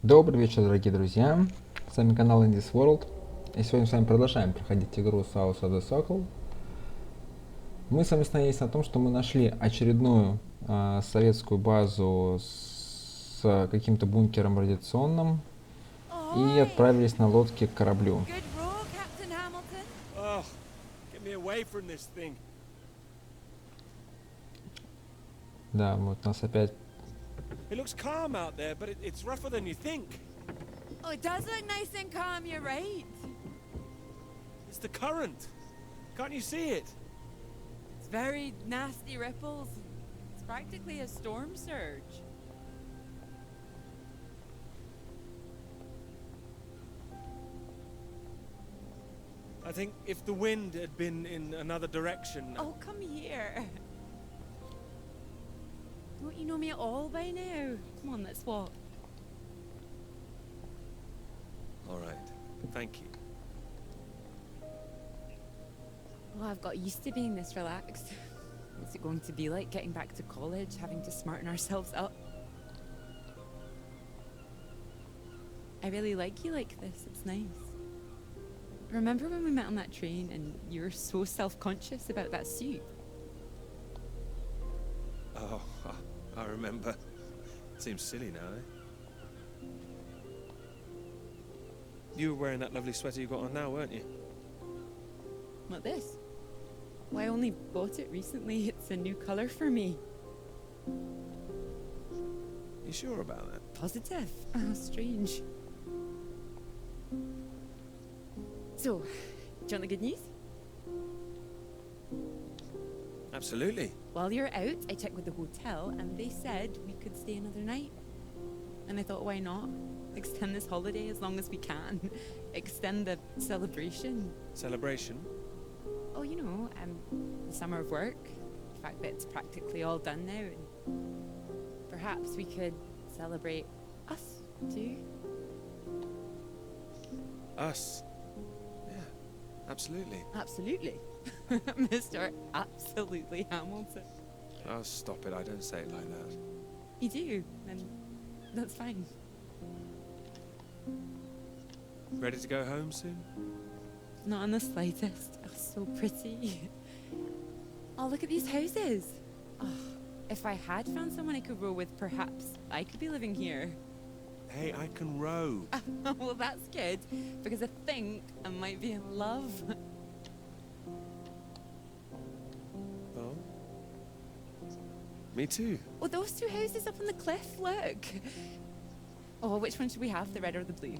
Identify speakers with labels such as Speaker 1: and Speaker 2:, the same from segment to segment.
Speaker 1: Добрый вечер, дорогие друзья. С вами канал Инди-игры. И сегодня с вами продолжаем проходить игру South of the Circle. Мы с вами остановились на том, что мы нашли очередную советскую базу с каким-то бункером радиационным и отправились на лодке к кораблю. Да, вот нас опять...
Speaker 2: It looks calm out there, but it's rougher than you think.
Speaker 3: Oh, it does look nice and calm, you're right.
Speaker 2: It's the current. Can't you see it?
Speaker 3: It's very nasty ripples. It's practically a storm surge.
Speaker 2: I think if the wind had been in another direction...
Speaker 3: Oh, come here. Don't you know me at all by now? Come on, let's walk.
Speaker 2: All right. Thank you.
Speaker 3: Well, I've got used to being this relaxed. What's it going to be like getting back to college, having to smarten ourselves up? I really like you like this. It's nice. Remember when we met on that train and you were so self-conscious about that suit?
Speaker 2: Oh, I remember. Seems silly now, eh? You were wearing that lovely sweater you got on now, weren't you?
Speaker 3: What, this? Well, I only bought it recently. It's a new colour for me.
Speaker 2: You sure about that?
Speaker 3: Positive. Oh, strange. So, do you want the good news?
Speaker 2: Absolutely.
Speaker 3: While you're out, I checked with the hotel and they said we could stay another night. And I thought, why not? Extend this holiday as long as we can. Extend the celebration.
Speaker 2: Celebration?
Speaker 3: Oh, you know, the summer of work. The fact that it's practically all done now. And perhaps we could celebrate us, too.
Speaker 2: Us? Yeah, absolutely.
Speaker 3: Absolutely. Mr. Absolutely Hamilton.
Speaker 2: Oh, stop it. I don't say it like that.
Speaker 3: You do, and that's fine.
Speaker 2: Ready to go home soon?
Speaker 3: Not in the slightest. Oh, so pretty. Oh, look at these houses. Oh, if I had found someone I could row with, perhaps I could be living here.
Speaker 2: Hey, I can row.
Speaker 3: Well, that's good, because I think I might be in love.
Speaker 2: Oh? Me too.
Speaker 3: Oh, those two houses up on the cliff, look. Oh, which one should we have, the red or the blue?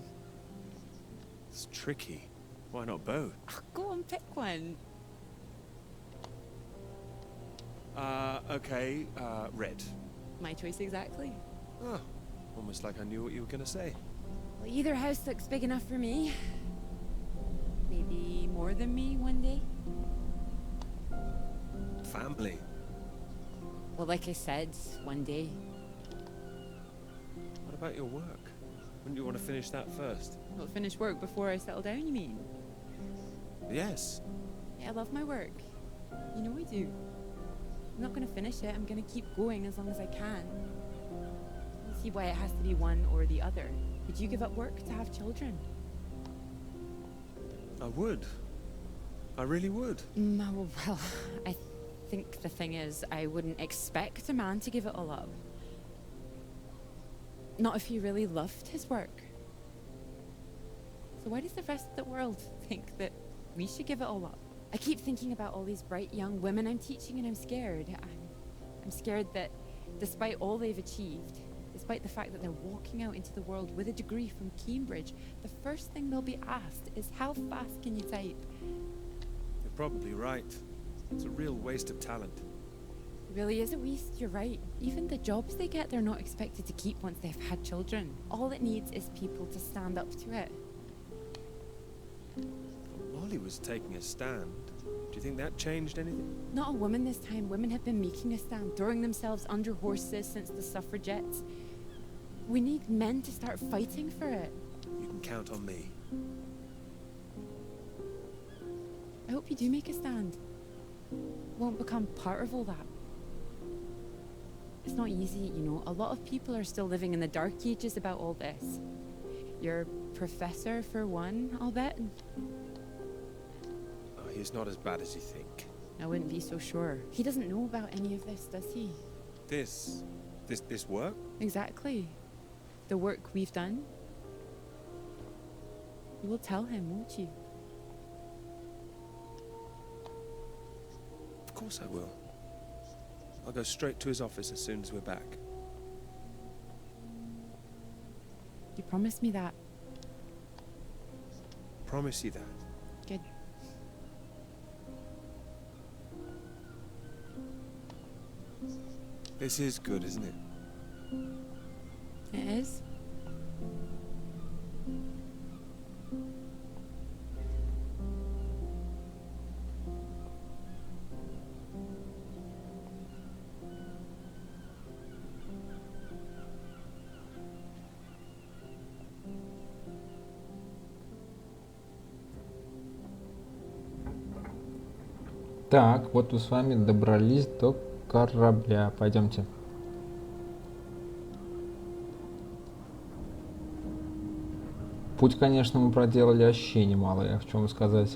Speaker 2: It's tricky. Why not both?
Speaker 3: Oh, go on, pick one.
Speaker 2: Okay, red.
Speaker 3: My choice exactly.
Speaker 2: Oh, almost like I knew what you were gonna say.
Speaker 3: Well, either house looks big enough for me. Maybe more than me one day.
Speaker 2: Family.
Speaker 3: Well, like I said, one day.
Speaker 2: What about your work? Wouldn't you want to finish that first?
Speaker 3: I'll finish work before I settle down, you mean?
Speaker 2: Yes.
Speaker 3: Yeah, I love my work. You know I do. I'm not going to finish it. I'm going to keep going as long as I can. I don't see why it has to be one or the other. Would you give up work to have children?
Speaker 2: I would. I really would.
Speaker 3: Well, I think the thing is, I wouldn't expect a man to give it all up. Not if he really loved his work. So why does the rest of the world think that we should give it all up? I keep thinking about all these bright young women I'm teaching and I'm scared. I'm scared that despite all they've achieved, despite the fact that they're walking out into the world with a degree from Cambridge, the first thing they'll be asked is, how fast can you type?
Speaker 2: You're probably right. It's a real waste of talent.
Speaker 3: It really is a waste, you're right. Even the jobs they get, they're not expected to keep once they've had children. All it needs is people to stand up to it.
Speaker 2: Molly was taking a stand. Do you think that changed anything?
Speaker 3: Not a woman this time. Women have been making a stand, throwing themselves under horses since the suffragettes. We need men to start fighting for it.
Speaker 2: You can count on me.
Speaker 3: I hope you do make a stand. Won't become part of all that. It's not easy, you know. A lot of people are still living in the dark ages about all this. Your professor, for one, I'll bet?
Speaker 2: Oh, he's not as bad as you think.
Speaker 3: I wouldn't be so sure. He doesn't know about any of this, does he?
Speaker 2: This work?
Speaker 3: Exactly. The work we've done. You will tell him, won't you?
Speaker 2: Of course I will. I'll go straight to his office as soon as we're back.
Speaker 3: You promised me that.
Speaker 2: Promise you that.
Speaker 3: Good.
Speaker 2: This is good, isn't it?
Speaker 3: It is.
Speaker 1: Так, вот мы с вами добрались до корабля. Пойдемте. Путь, конечно, мы проделали вообще немало, я хочу вам сказать.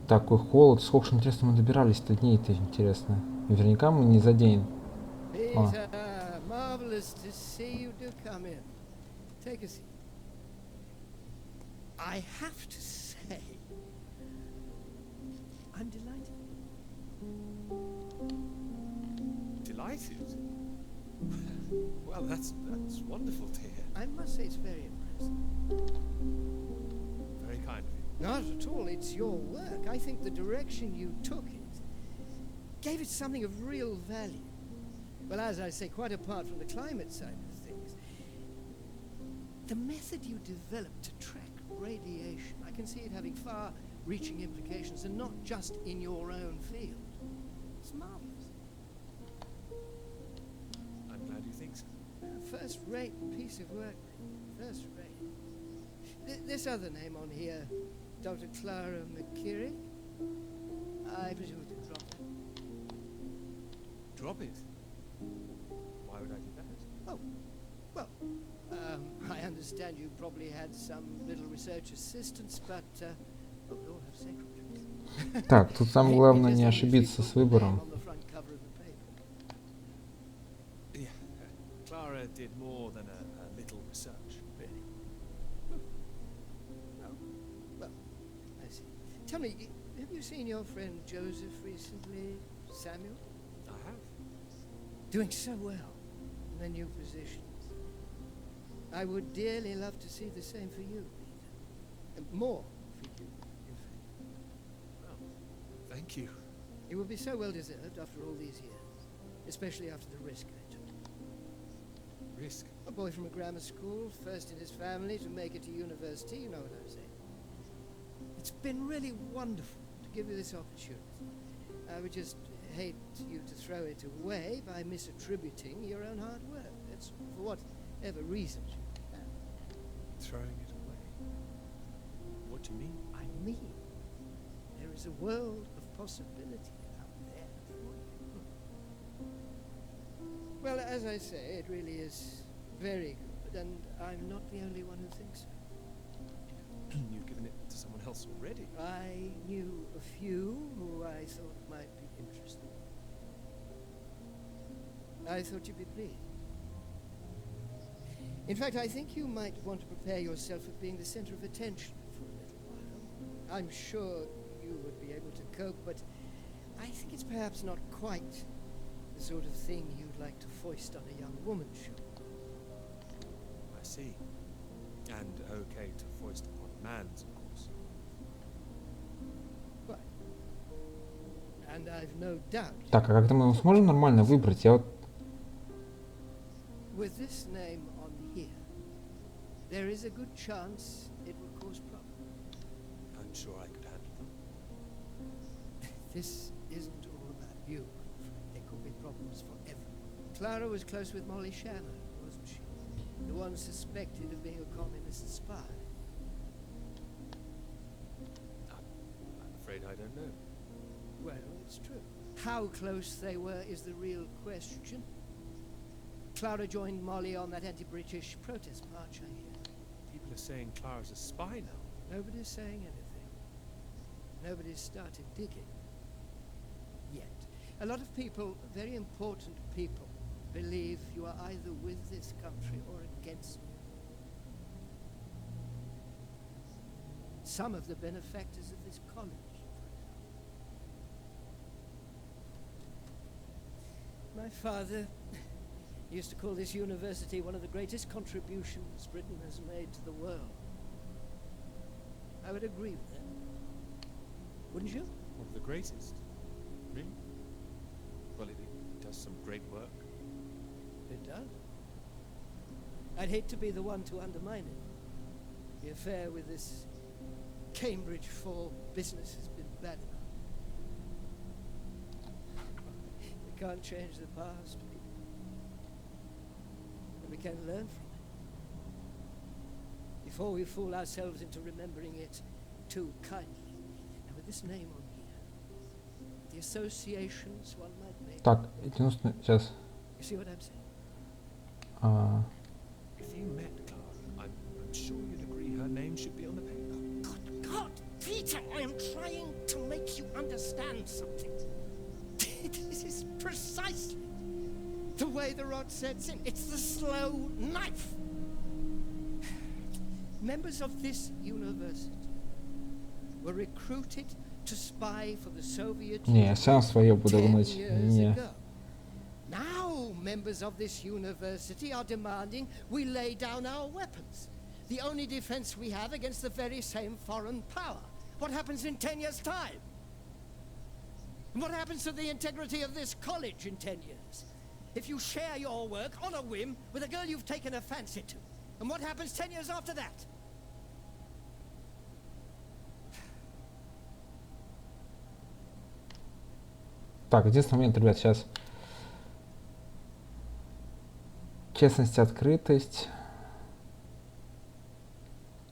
Speaker 1: Такой холод. Сколько же, интересно, мы добирались-то дней-то, интересно. Наверняка мы не за день. О.
Speaker 4: Peter, marvelous to see you do come in. Take a seat. I have to say, I'm delighted.
Speaker 2: Delighted? Well, that's wonderful to hear.
Speaker 4: I must say it's very impressive.
Speaker 2: Very kind of you.
Speaker 4: Not at all, it's your work. I think the direction you took it gave it something of real value. Well, as I say, quite apart from the climate side of things, the method you developed to track radiation, I can see it having far-reaching implications, and not just in your own field. It's marvelous.
Speaker 2: I'm glad you think so.
Speaker 4: First-rate piece of work, first-rate. This other name on here, Dr. Clara McKirry, I presume we could drop that.
Speaker 2: Drop it. Why would I do that?
Speaker 4: Oh, well, I understand you probably had some little research assistants, but we all have secretaries.
Speaker 1: Так, тут самое главное не ошибиться с выбором.
Speaker 4: On the front cover of the paper.
Speaker 2: Yeah. Clara did more than a little research.
Speaker 4: Really? Oh, well, I see. Tell me, have you seen your friend Joseph recently, Samuel?
Speaker 2: I have.
Speaker 4: Doing so well in their new positions. I would dearly love to see the same for you, Peter. And more for you, in fact.
Speaker 2: Well, thank you.
Speaker 4: It would be so well deserved after all these years, especially after the risk I took.
Speaker 2: Risk.
Speaker 4: A boy from a grammar school, first in his family to make it to university, you know what I'm saying. It's been really wonderful to give you this opportunity. I would just hate you to throw it away by misattributing your own hard work. That's for whatever reasons you may have.
Speaker 2: Throwing it away. What do you mean?
Speaker 4: I mean, there is a world of possibility out there for you. Well, as I say, it really is very good, and I'm not the only one who thinks so.
Speaker 2: You've given it to someone else already.
Speaker 4: I knew a few who I thought might be interested. I thought you'd be pleased. In fact, I think you might want to prepare yourself for being the center of attention for a little while. I'm sure you would be able to cope, but I think it's perhaps not quite the sort of thing you'd like to foist on a young woman's shoulder.
Speaker 2: I see. And okay to foist upon man's, of course.
Speaker 4: Quite. And I've no doubt.
Speaker 1: Так, а как-то мы его сможем нормально выбрать? Я вот...
Speaker 4: With this name on here, there is a good chance it will cause problems.
Speaker 2: I'm sure I could handle them.
Speaker 4: This isn't all about you, I'm afraid. There could be problems for everyone. Clara was close with Molly Shannon, wasn't she? The one suspected of being a communist spy.
Speaker 2: I'm afraid I don't know.
Speaker 4: Well, it's true. How close they were is the real question. Clara joined Molly on that anti-British protest march, I hear.
Speaker 2: People are saying Clara's a spy now.
Speaker 4: Nobody's saying anything. Nobody's started digging. Yet. A lot of people, very important people, believe you are either with this country or against it. Some of the benefactors of this college, for example. My father used to call this university one of the greatest contributions Britain has made to the world. I would agree with that. Wouldn't you?
Speaker 2: One of the greatest. Really? Well, it does some great work.
Speaker 4: It does. I'd hate to be the one to undermine it. The affair with this Cambridge for business has been bad enough. We can't change the past, Peter. But we can learn from it. Before we fool ourselves into remembering it too kindly. And with this name on here, the associations one might make.
Speaker 1: Так, эти нужно сейчас.
Speaker 4: You see what I'm saying?
Speaker 2: If you met Clara, I'm sure you'd agree her name should be on the paper.
Speaker 4: Good God, Peter, I am trying to make you understand something. This is precisely the way the rod sets in. It's the slow knife. Members of this university were recruited to spy for the Soviet
Speaker 1: Не, я сам свое буду
Speaker 4: 10
Speaker 1: гнуть.
Speaker 4: years
Speaker 1: Не.
Speaker 4: ago. Now, members of this university are demanding we lay down our weapons. The only defense we have against the very same foreign power. What happens in 10 years' time? And what happens to the integrity of this college in 10 years? If you share your work on a whim with a girl you've taken a fancy to. And what happens 10 years after that?
Speaker 1: Так, единственный момент, ребят, сейчас. Честность, открытость,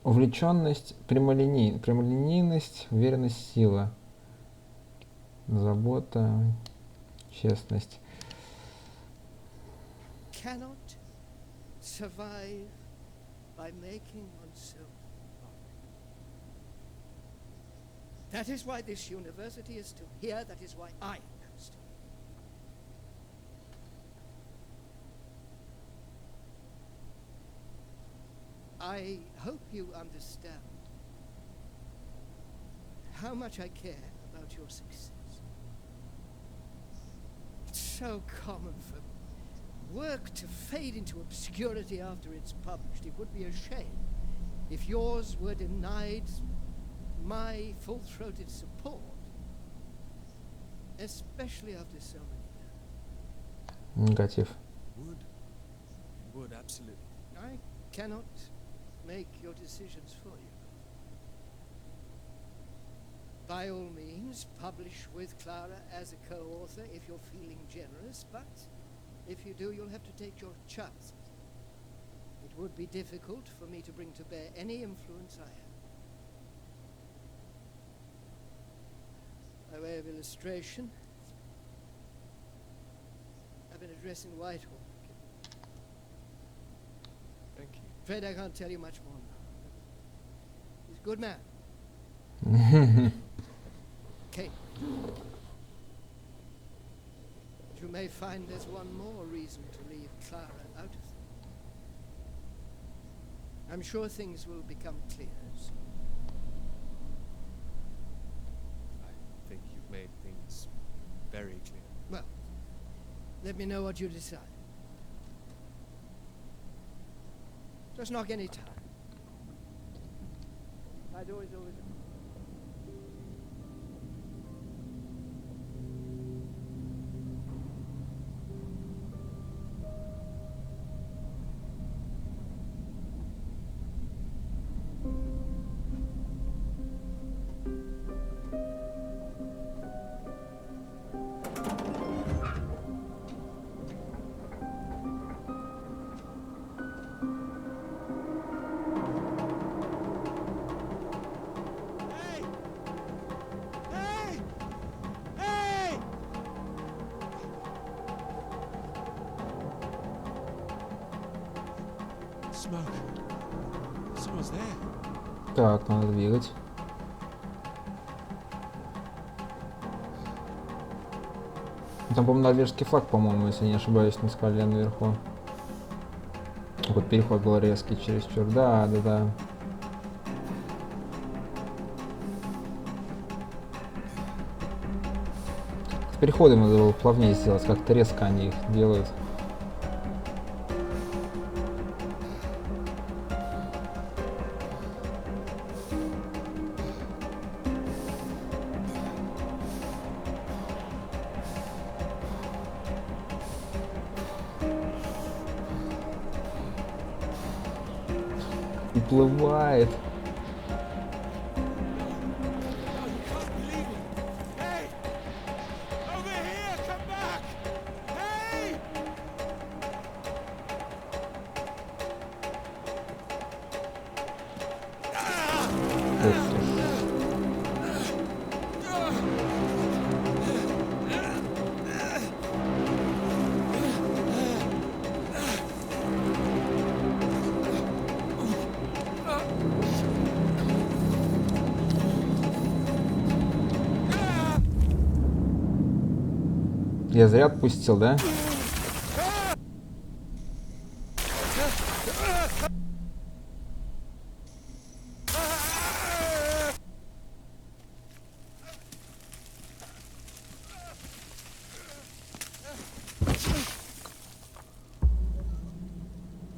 Speaker 1: увлеченность, прямолинейность, уверенность, сила, забота, честность.
Speaker 4: Cannot survive by making oneself public. That is why this university is still here. That is why I am still here. I hope you understand how much I care about your success. It's so common for work to fade into obscurity after it's published. It would be a shame if yours were denied my full-throated support, especially after so many years.
Speaker 1: Негатив.
Speaker 2: Would, absolutely.
Speaker 4: I cannot make your decisions for you. By all means, publish with Clara as a co-author if you're feeling generous, but if you do, you'll have to take your chances. It would be difficult for me to bring to bear any influence I have. By way of illustration, I've been addressing Whitehall.
Speaker 2: Thank you.
Speaker 4: Afraid I can't tell you much more now. He's a good man. Okay. But you may find there's one more reason to leave Clara out of things. I'm sure things will become clear soon.
Speaker 2: I think you've made things very clear.
Speaker 4: Well, let me know what you decide. Just knock any time. My door is always open.
Speaker 2: Smoke. Someone's there.
Speaker 1: Так, надо двигать. Там, по-моему, норвежский флаг, по-моему, если не ошибаюсь, на скале наверху. Вот переход был резкий чересчур. Да, да, да. С переходами надо было плавнее сделать, как-то резко они их делают. Уплывает.
Speaker 2: Oh, you can't believe it. Hey! Over here! Come back! Hey!
Speaker 1: Ух ты. Я зря отпустил, да?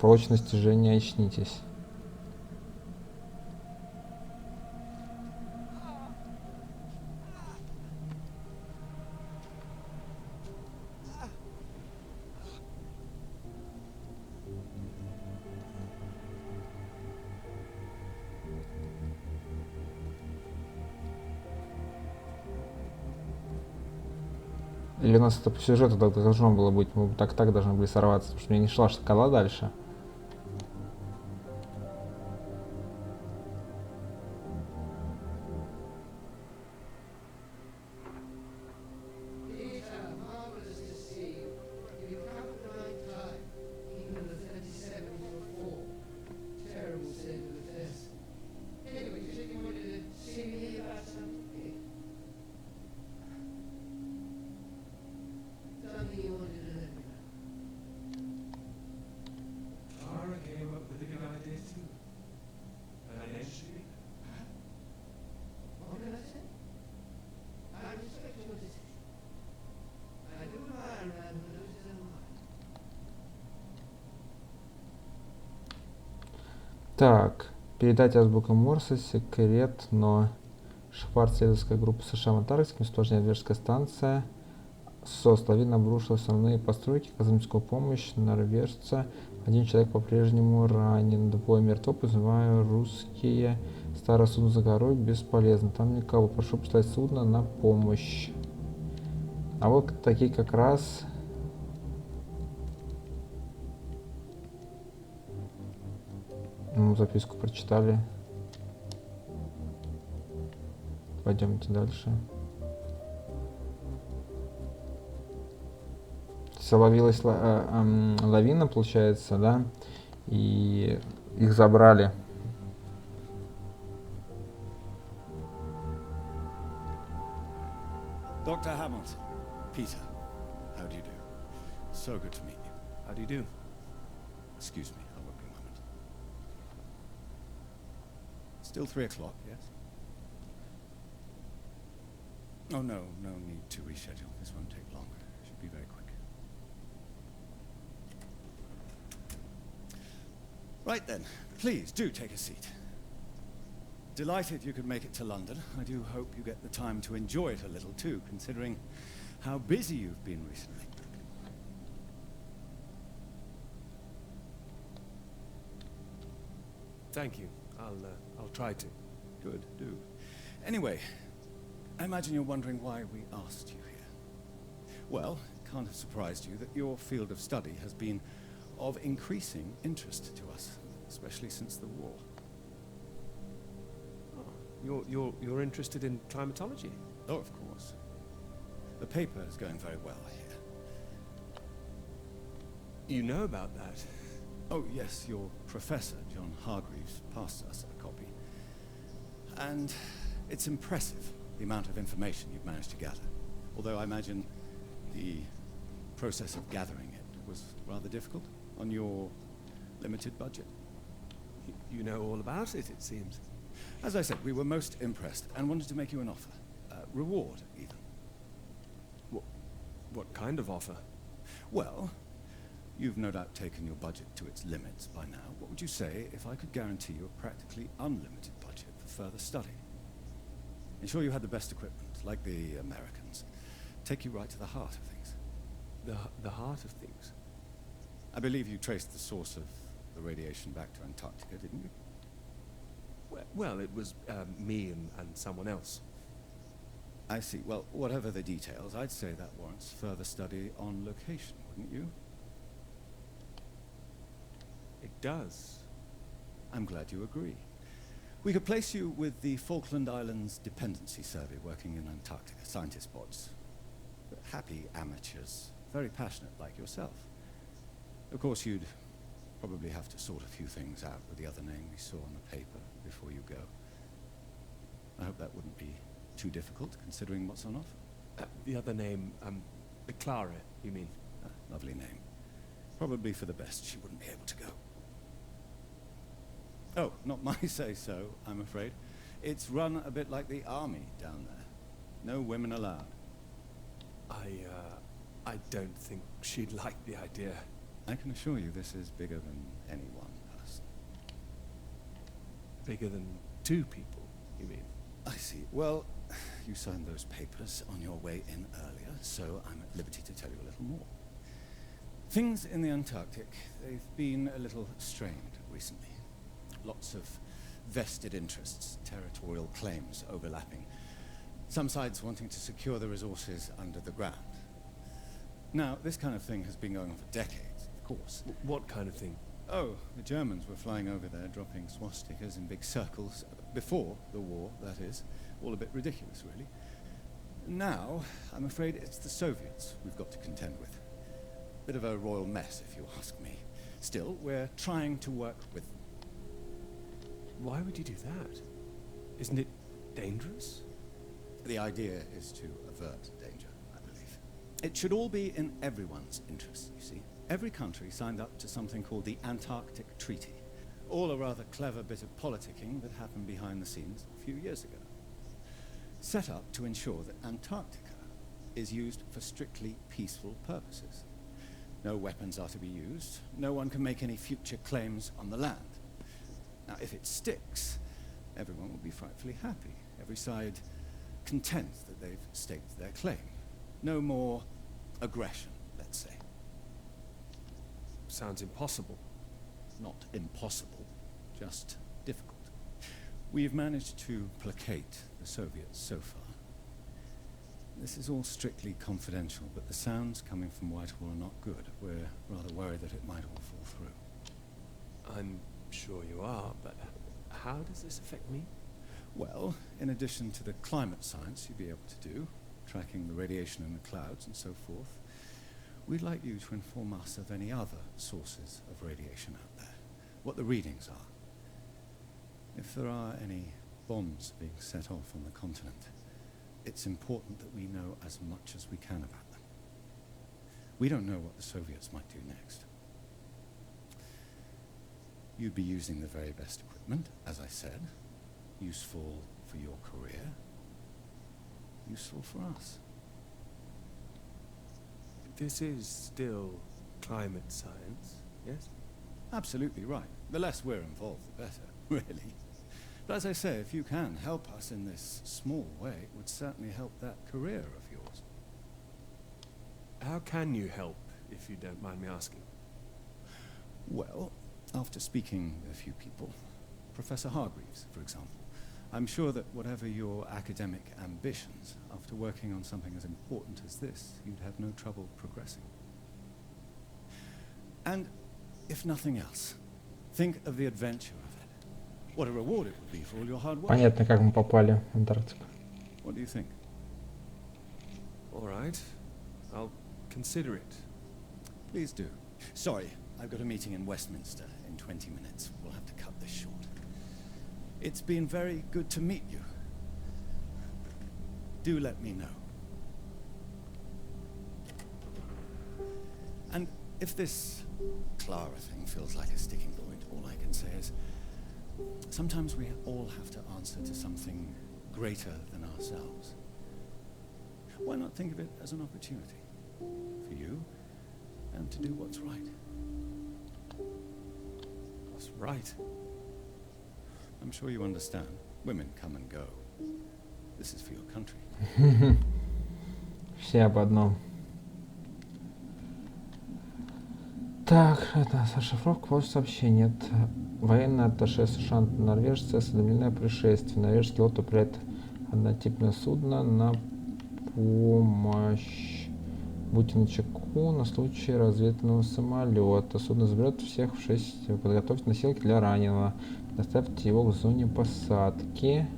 Speaker 1: Прочность жжения, очнитесь. Или у нас это по сюжету так должно было быть, мы так должны были сорваться, потому что мне не шла шкала дальше.
Speaker 4: These are marvelous to see. You've come at the right time. Even the 37 will fall. Terrible state of affairs. Anyway, you said you wanted to see me about something? Something you wanted to let me know.
Speaker 2: Tara came up with a good idea too. Her name's Julie.
Speaker 4: What can I say? I respect your decision. I do admire a man who knows his own mind.
Speaker 1: Так, передать азбуку Морse, секрет, но Шварц-исследовательская группа США в Антарктике, местоположение норвежская станция. СОС. Лавина обрушила основные постройки, космическую помощь норвежца. Один человек по-прежнему ранен, двое мертвы, призываю русские. Старое судно за горой бесполезно, там никого. Прошу послать судно на помощь. А вот такие как раз... Ну, записку прочитали. Пойдемте дальше. Ловилась лавина, получается, да, и их забрали.
Speaker 5: Dr. Hamilton. Peter. How do you do? So good to meet you.
Speaker 2: How do you do?
Speaker 5: Excuse me, I won't be a moment. Still 3 o'clock, yes? Oh, no need to reschedule. This won't take long. It should be very quick. Right then, please do take a seat. Delighted you could make it to London. I do hope you get the time to enjoy it a little too, considering how busy you've been recently.
Speaker 2: Thank you. I'll try to.
Speaker 5: Good, do. Anyway, I imagine you're wondering why we asked you here. Well, it can't have surprised you that your field of study has been of increasing interest to us, especially since the war.
Speaker 2: You're interested in climatology?
Speaker 5: Oh, of course. The paper is going very well here.
Speaker 2: You know about that?
Speaker 5: Oh, yes, your professor, John Hargreaves, passed us a copy. And it's impressive, the amount of information you've managed to gather. Although I imagine the process of gathering it was rather difficult on your limited budget.
Speaker 6: You know all about it, it seems.
Speaker 5: As I said, we were most impressed and wanted to make you an offer. Reward, even.
Speaker 6: What kind of offer?
Speaker 5: Well, you've no doubt taken your budget to its limits by now. What would you say if I could guarantee you a practically unlimited budget for further study? Ensure you had the best equipment, like the Americans. Take you right to the heart of things.
Speaker 6: The heart of things?
Speaker 5: I believe you traced the source of the radiation back to Antarctica, didn't you?
Speaker 6: Well, it was me and someone else.
Speaker 5: I see. Well, whatever the details, I'd say that warrants further study on location, wouldn't you?
Speaker 6: It does.
Speaker 5: I'm glad you agree. We could place you with the Falkland Islands Dependency Survey working in Antarctica, scientist pods. Happy amateurs, very passionate like yourself. Of course, you'd probably have to sort a few things out with the other name we saw on the paper before you go. I hope that wouldn't be too difficult, considering what's on offer.
Speaker 6: The other name, Clara, you mean?
Speaker 5: Lovely name. Probably for the best she wouldn't be able to go. Oh, not my say-so, I'm afraid. It's run a bit like the army down there. No women allowed.
Speaker 6: I don't think she'd like the idea.
Speaker 5: I can assure you this is bigger than any one person.
Speaker 6: Bigger than 2 people, you mean?
Speaker 5: I see. Well, you signed those papers on your way in earlier, so I'm at liberty to tell you a little more. Things in the Antarctic, they've been a little strained recently. Lots of vested interests, territorial claims overlapping. Some sides wanting to secure the resources under the ground. Now, this kind of thing has been going on for decades, of course.
Speaker 6: What kind of thing?
Speaker 5: Oh, the Germans were flying over there, dropping swastikas in big circles. Before the war, that is. All a bit ridiculous, really. Now, I'm afraid it's the Soviets we've got to contend with. Bit of a royal mess, if you ask me. Still, we're trying to work with them.
Speaker 6: Why would you do that? Isn't it dangerous?
Speaker 5: The idea is to avert danger, I believe. It should all be in everyone's interest, you see. Every country signed up to something called the Antarctic Treaty. All a rather clever bit of politicking that happened behind the scenes a few years ago. Set up to ensure that Antarctica is used for strictly peaceful purposes. No weapons are to be used. No one can make any future claims on the land. Now, if it sticks, everyone will be frightfully happy. Every side content that they've staked their claim. No more aggression, let's say.
Speaker 6: Sounds impossible.
Speaker 5: Not impossible, just difficult. We've managed to placate the Soviets so far. This is all strictly confidential, but the sounds coming from Whitehall are not good. We're rather worried that it might all fall through.
Speaker 6: I'm sure you are, but how does this affect me?
Speaker 5: Well, in addition to the climate science you'd be able to do, tracking the radiation in the clouds and so forth, we'd like you to inform us of any other sources of radiation out there, what the readings are. If there are any bombs being set off on the continent, it's important that we know as much as we can about them. We don't know what the Soviets might do next. You'd be using the very best equipment, as I said, useful for your career, useful for us.
Speaker 6: This is still climate science, yes?
Speaker 5: Absolutely right. The less we're involved, the better, really. But as I say, if you can help us in this small way, it would certainly help that career of yours.
Speaker 6: How can you help, if you don't mind me asking?
Speaker 5: Well, after speaking with a few people, Professor Hargreaves, for example, I'm sure that whatever your academic ambitions, after working on something as important as this, you'd have no trouble progressing. And if nothing else, think of the adventure of it. What a reward it would be for all your hard work.
Speaker 1: Понятно, как мы попали в Антарктику.
Speaker 5: What do you think?
Speaker 6: All right, I'll consider it.
Speaker 5: Please do. Sorry, I've got a meeting in Westminster in 20 minutes. We'll have to cut this short. It's been very good to meet you. Do let me know. And if this Clara thing feels like a sticking point, all I can say is sometimes we all have to answer to something greater than ourselves. Why not think of it as an opportunity for you and to do what's right? What's right? I'm sure you understand. Women come and go. This is for your country.
Speaker 1: Все об одном. Так, это расшифровка получит сообщение. Нет. Военное атташе США норвежцы осведомлены о происшествии. Норвежский флот управляет однотипное судно на помощь. Будьте начеку на случай разведывательного самолета. Судно заберет всех в 6. Подготовьте носилки для раненого. Доставьте его к зоне посадки.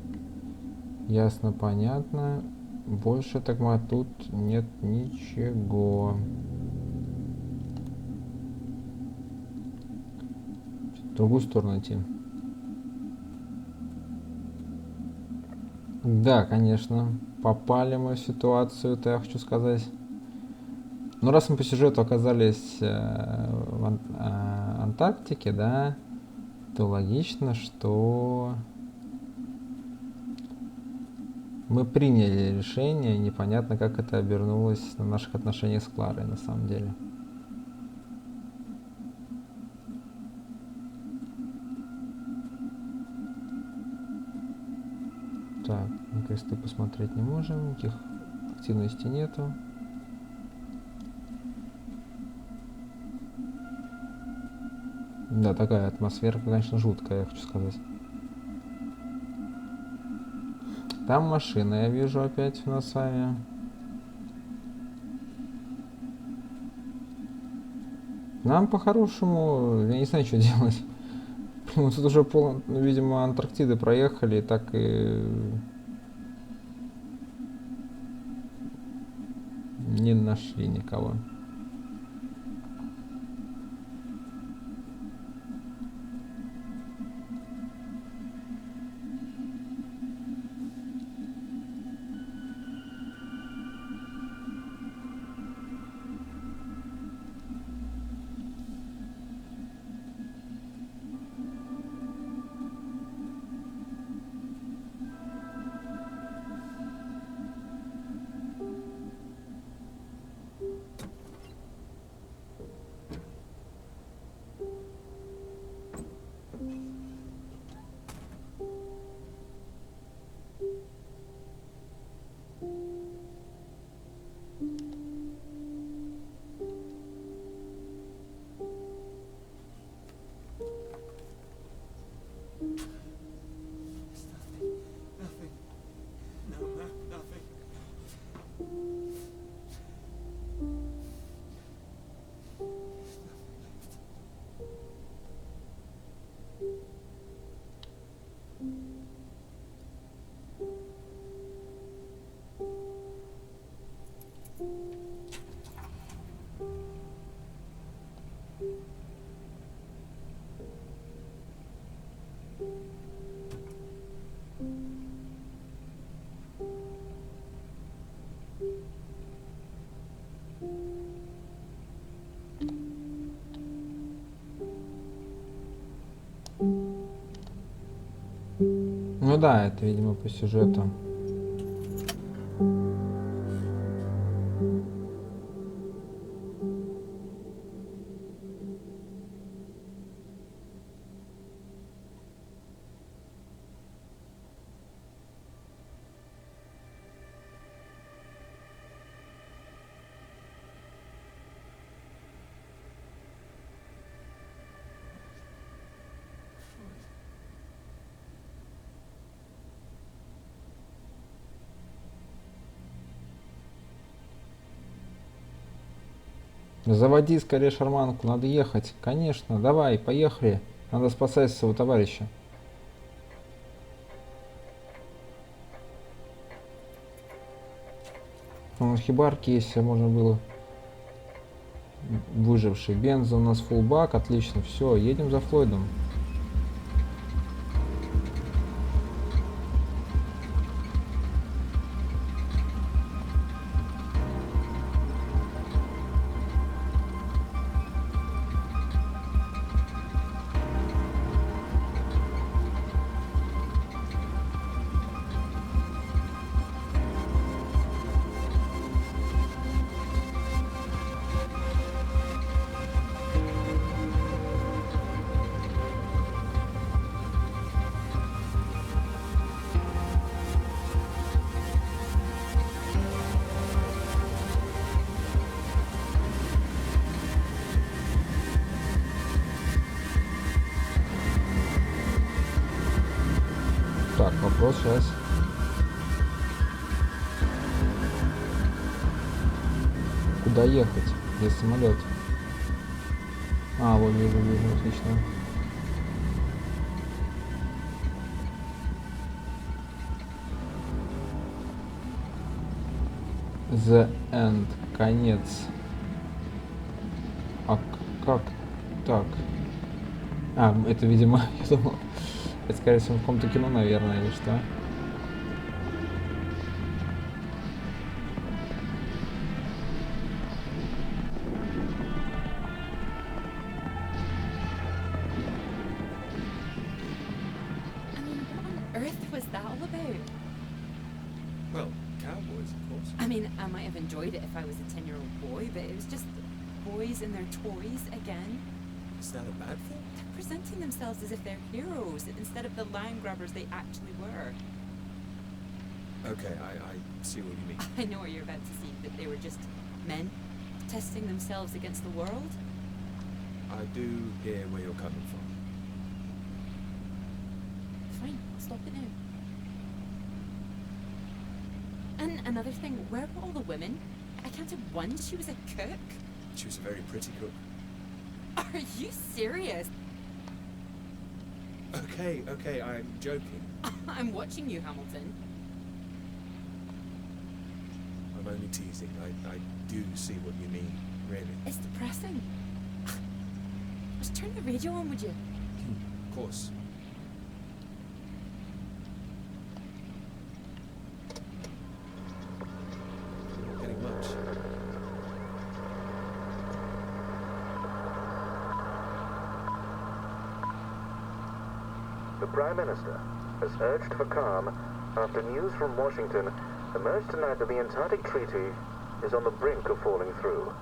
Speaker 1: Ясно, понятно. Больше так тут нет ничего. В другую сторону идти. Да, конечно. Попали мы в ситуацию, это я хочу сказать. Но раз мы по сюжету оказались в Антарктике, да, то логично, что мы приняли решение, непонятно, как это обернулось на наших отношениях с Кларой на самом деле. Так, на кресты посмотреть не можем, никаких активностей нету. Да, такая атмосфера, конечно, жуткая, я хочу сказать. Там машина, я вижу опять у нас с вами. Нам по-хорошему, я не знаю, что делать. Мы тут уже, видимо, Антарктиды проехали, и так и не нашли никого. Ну да, это, видимо, по сюжету. Заводи скорее шарманку, надо ехать. Конечно, давай, поехали. Надо спасать своего товарища. Хибарки, если можно было Выживший. Бенза у нас фулбак. Отлично. Все, едем за Флойдом. Так, вопрос сейчас. Куда ехать? Где самолет? А, вот вижу, отлично. The End. Конец. А как так? А, это, видимо, я думал, это, скорее всего, в каком-то кино, наверное, или что?
Speaker 3: I mean, what on earth was that all about?
Speaker 6: Well, cowboys, of course.
Speaker 3: I mean, I might have enjoyed it if I was a 10-year-old boy, but it was just boys and their toys again.
Speaker 6: Is that a bad thing?
Speaker 3: They're presenting themselves as if they're heroes instead of the lion grabbers they actually were.
Speaker 6: Okay, I see what you mean.
Speaker 3: I know what you're about to see, that they were just men testing themselves against the world.
Speaker 6: I do hear where you're coming from.
Speaker 3: Fine, I'll stop it now. And another thing, where were all the women? I counted one, she was a cook.
Speaker 6: She was a very pretty cook.
Speaker 3: Are you serious?
Speaker 6: Okay, I'm joking.
Speaker 3: I'm watching you, Hamilton.
Speaker 6: I'm only teasing. I do see what you mean, really.
Speaker 3: It's depressing. Just turn the radio on, would you?
Speaker 6: Of course. Not getting much.
Speaker 7: The Prime Minister has urged for calm after news from Washington emerged tonight that the Antarctic Treaty is on the brink of falling through.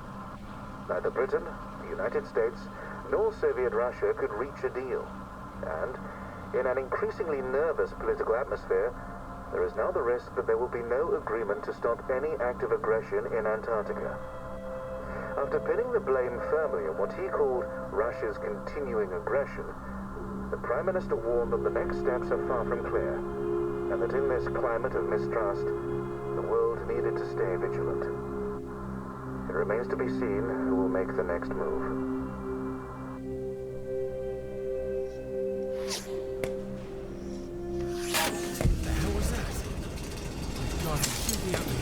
Speaker 7: Neither Britain, the United States, nor Soviet Russia could reach a deal. And, in an increasingly nervous political atmosphere, there is now the risk that there will be no agreement to stop any active aggression in Antarctica. After pinning the blame firmly on what he called Russia's continuing aggression, the Prime Minister warned that the next steps are far from clear, and that in this climate of mistrust, the world needed to stay vigilant. It remains to be seen who will make the next move.
Speaker 6: The hell was that? God, he's shooting at me.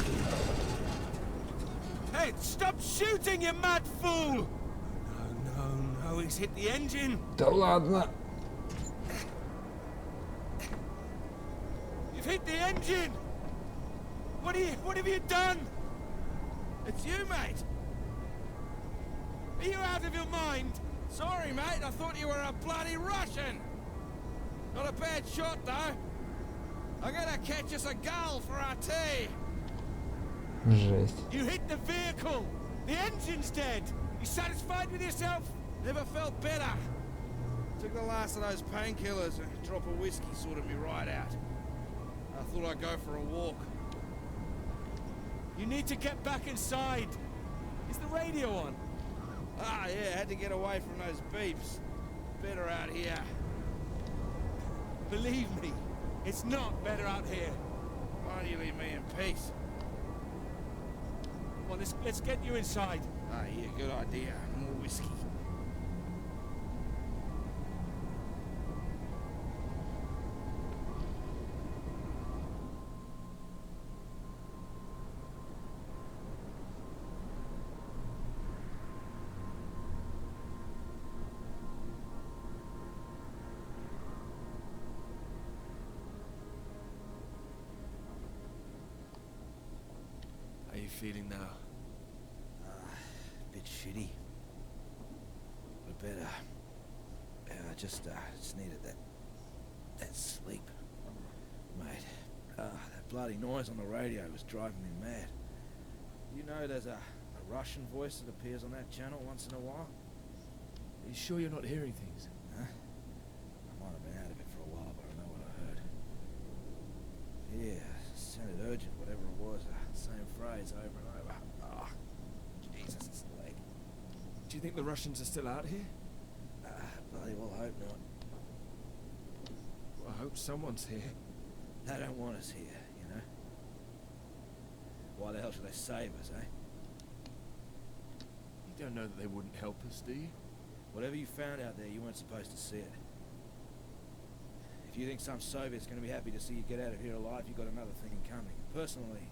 Speaker 2: Hey, stop shooting, you mad fool! No, he's hit the engine.
Speaker 1: Да ладно.
Speaker 2: You've hit the engine! What have you done? It's you, mate! Are you out of your mind? Sorry, mate, I thought you were a bloody Russian! Not a bad shot, though. I'm gonna catch us a gull for our tea.
Speaker 1: Жесть.
Speaker 2: You hit the vehicle! The engine's dead! You satisfied with yourself? Never felt better. Took the last of those painkillers and a drop of whiskey sorted me right out. I thought I'd go for a walk. You need to get back inside. Is the radio on? Ah, yeah, had to get away from those beeps. Better out here. Believe me, it's not better out here. Why don't you leave me in peace? Well, let's get you inside. Ah, yeah, good idea. More whiskey.
Speaker 6: feeling now?
Speaker 2: Bit shitty. But better. I just needed that sleep. Mate, that bloody noise on the radio was driving me mad. You know there's a Russian voice that appears on that channel once in a while?
Speaker 6: Are you sure you're not hearing things?
Speaker 2: Huh? I might have been out of it for a while, but I know what I heard. Yeah, sounded urgent, whatever it was. Same phrase over and over. Oh, Jesus, it's the leg.
Speaker 6: Do you think the Russians are still out here?
Speaker 2: Bloody well hope not.
Speaker 6: Well, I hope someone's here.
Speaker 2: They don't want us here, you know? Why the hell should they save us, eh?
Speaker 6: You don't know that they wouldn't help us, do you?
Speaker 2: Whatever you found out there, you weren't supposed to see it. If you think some Soviet's going to be happy to see you get out of here alive, you've got another thing coming. Personally,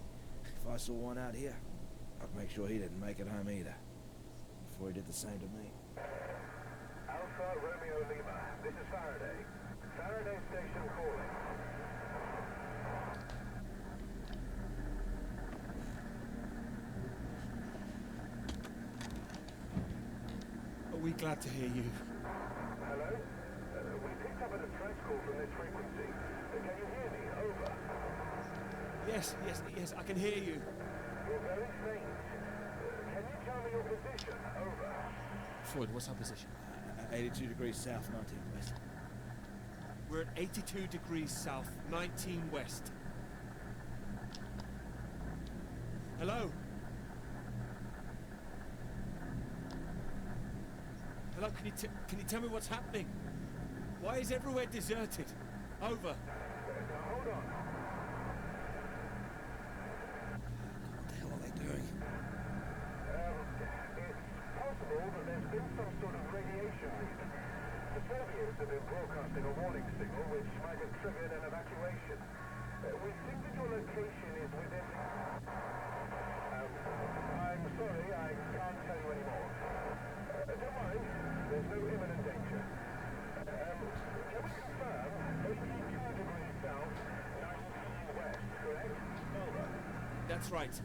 Speaker 2: if I saw one out here, I'd make sure he didn't make it home either. Before he did the same to me.
Speaker 7: Alpha Romeo Lima, this is Faraday. Faraday Station calling.
Speaker 6: Are we glad to hear you?
Speaker 7: Hello? We picked up a distress call from this frequency. Can you hear me? Over.
Speaker 6: Yes, I can hear you.
Speaker 7: You're very faint. Can you tell me your position? Over.
Speaker 6: Floyd, what's our position?
Speaker 2: 82 degrees south, 19 west.
Speaker 6: We're at 82 degrees south, 19 west. Hello? Hello, can you tell me what's happening? Why is everywhere deserted? Over.
Speaker 7: Hold on.
Speaker 2: What the hell are they doing?
Speaker 7: It's possible that there's been some sort of radiation leak. The Soviets have been broadcasting a warning signal which might have triggered an evacuation. We think that your location is within... I'm sorry, I can't tell you anymore. Don't worry, there's no imminent danger. Can we confirm 82 degrees south, 19 west, correct? Over.
Speaker 6: That's right.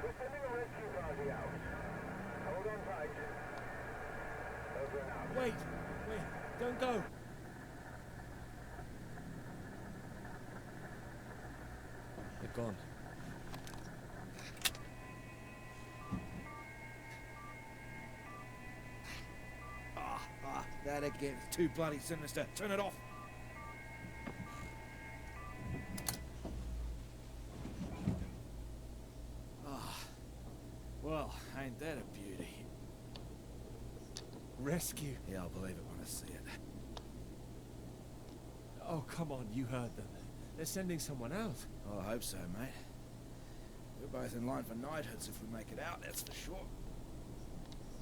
Speaker 7: We're sending a rescue party out. Hold on tight. Over and out.
Speaker 6: Wait, don't go. They're gone.
Speaker 2: That again. It's too bloody sinister. Turn it off. Well, ain't that a beauty?
Speaker 6: Rescue.
Speaker 2: Yeah, I'll believe it when I see it.
Speaker 6: Oh, come on, you heard them. They're sending someone out.
Speaker 2: Well, I hope so, mate. We're both in line for knighthoods if we make it out, that's for sure.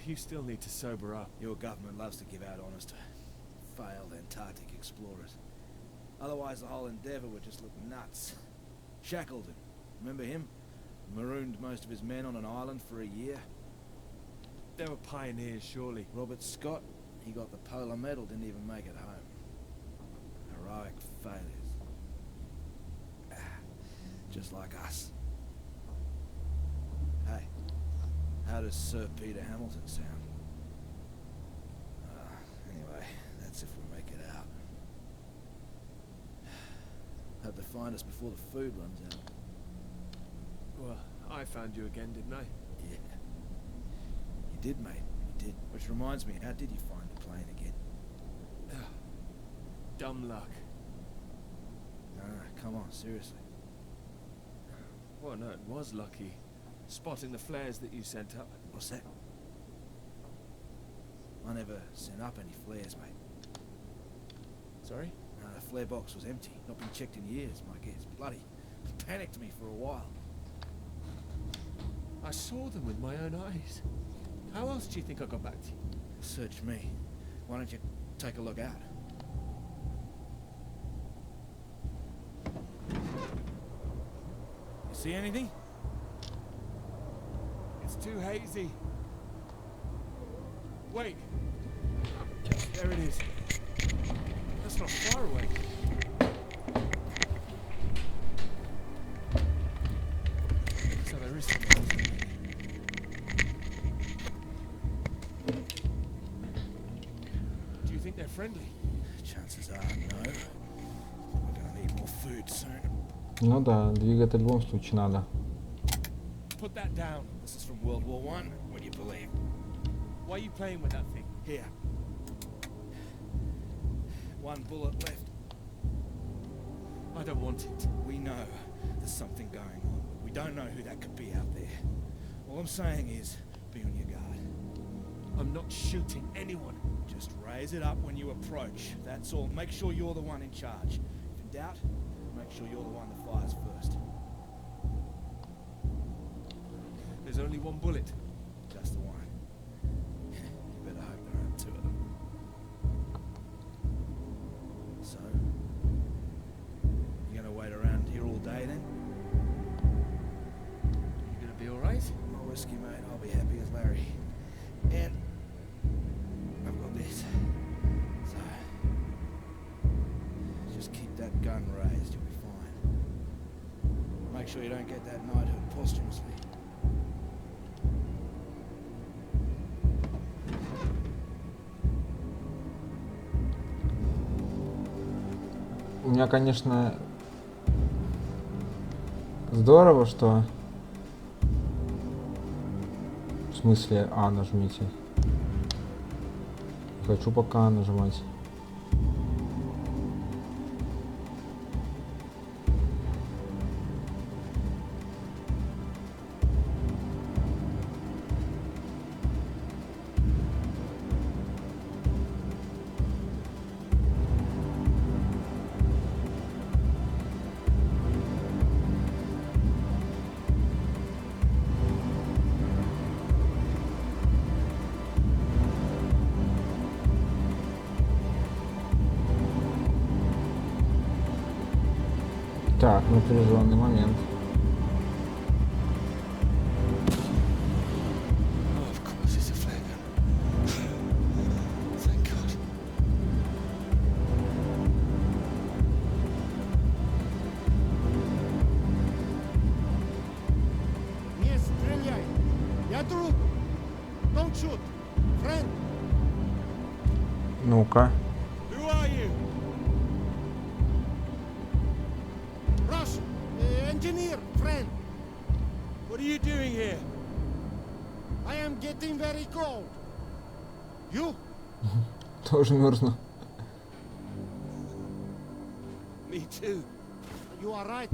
Speaker 6: You still need to sober up.
Speaker 2: Your government loves to give out honours to failed Antarctic explorers. Otherwise, the whole endeavour would just look nuts. Shackleton, remember him? Marooned most of his men on an island for a year.
Speaker 6: They were pioneers, surely.
Speaker 2: Robert Scott, he got the polar medal, didn't even make it home. Heroic failures. Just like us. Hey, how does Sir Peter Hamilton sound? Anyway, that's if we make it out. Hope they find us before the food runs out.
Speaker 6: Well, I found you again, didn't I?
Speaker 2: Yeah. You did, mate. You did. Which reminds me, how did you find the plane again?
Speaker 6: Dumb luck.
Speaker 2: No, come on, seriously.
Speaker 6: Well, no, it was lucky. Spotting the flares that you sent up.
Speaker 2: What's that? I never sent up any flares, mate.
Speaker 6: Sorry?
Speaker 2: No, the flare box was empty. Not been checked in years, my guess. Bloody panicked me for a while.
Speaker 6: I saw them with my own eyes. How else do you think I got back to you?
Speaker 2: Search me. Why don't you take a look out? You see anything?
Speaker 6: It's too hazy. Wait. There it is. That's not far away. they're friendly?
Speaker 2: Chances are, no. We're gonna need more food soon.
Speaker 1: Ну да, двигаться в любом случае надо.
Speaker 6: Put that down.
Speaker 2: This is from World War One. Would you believe?
Speaker 6: Why are you playing with that thing?
Speaker 2: Here. One bullet left.
Speaker 6: I don't want it.
Speaker 2: We know there's something going on, but we don't know who that could be out there. All I'm saying is, be on your guard.
Speaker 6: I'm not shooting anyone.
Speaker 2: Just raise it up when you approach. That's all. Make sure you're the one in charge. If in doubt, make sure you're the one that fires first.
Speaker 6: There's only one bullet.
Speaker 2: Just the one. You better hope there aren't two of them. So, you gonna wait around here all day then?
Speaker 6: You gonna be alright?
Speaker 2: I'll risk you, mate. I'll be happy as Larry. And I've got this. So, just keep that gun raised. You'll be fine. Make sure you don't get that knighthood posthumously.
Speaker 1: У меня, конечно, здорово, что... В смысле А нажмите. Хочу пока нажимать. Так, напряженный момент.
Speaker 5: Oh, of course, it's a flare gun. Thank God.
Speaker 8: Не стреляй! Я друг! Don't shoot! Friend!
Speaker 1: Ну-ка.
Speaker 6: Who are you?
Speaker 8: Russian! Engineer! Friend!
Speaker 6: What are you doing here?
Speaker 8: I am getting very cold. You?
Speaker 1: Тоже мерзну.
Speaker 6: Me too.
Speaker 8: You are right.